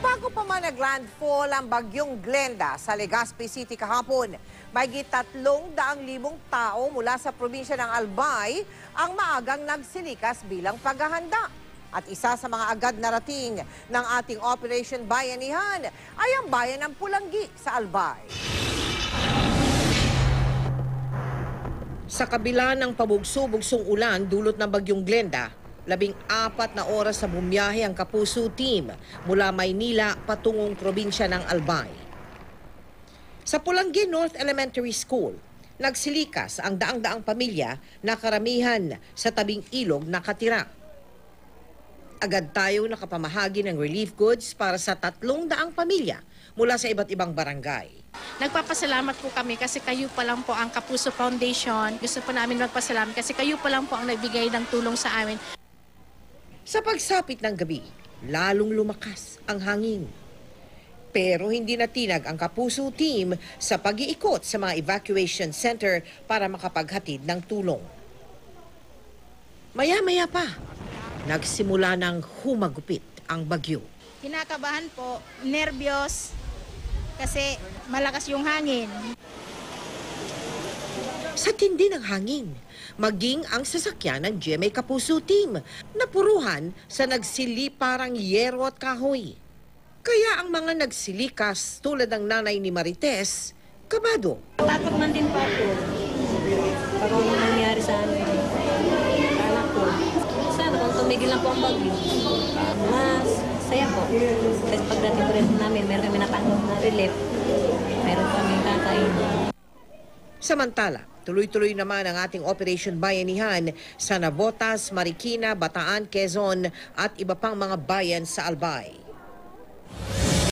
Bago pa man naglandfall ang bagyong Glenda sa Legazpi City kahapon, mahigit 300,000 tao mula sa probinsya ng Albay ang maagang nagsilikas bilang paghahanda. At isa sa mga agad narating ng ating Operation Bayanihan ay ang bayan ng Pulanggi sa Albay. Sa kabila ng pabugso-bugsong ulan dulot ng bagyong Glenda, 14 na oras na bumiyahe ang Kapuso team mula Maynila patungong probinsya ng Albay. Sa Pulanggi North Elementary School, nagsilikas ang daang-daang pamilya na karamihan sa tabing ilog nakatira. Agad tayo nakapamahagi ng relief goods para sa 300 pamilya mula sa iba't ibang barangay. Nagpapasalamat po kami kasi kayo pa lang po ang Kapuso Foundation. Gusto po namin magpasalamat kasi kayo pa lang po ang nagbigay ng tulong sa amin. Sa pagsapit ng gabi, lalong lumakas ang hangin. Pero hindi natinag ang Kapuso team sa pag-iikot sa mga evacuation center para makapaghatid ng tulong. Maya-maya pa, nagsimula ng humagupit ang bagyo. Kinakabahan po, nervyos, kasi malakas yung hangin. Sa tindi ng hangin, maging ang sasakyan ng GMA Kapuso team napuruhan sa nagsiliparang yero at kahoy. Kaya ang mga nagsilikas tulad ng nanay ni Marites, kabado. Takot man din po ako. Pag ano nangyari sa anak ko. Sana kung tumigil lang po ang bagyo, mas saya po. Kasi pagdating po rin namin, meron kami natanggap na relief. Meron kami kakain. Samantala, tuloy-tuloy naman ang ating Operation Bayanihan sa Navotas, Marikina, Bataan, Quezon at iba pang mga bayan sa Albay.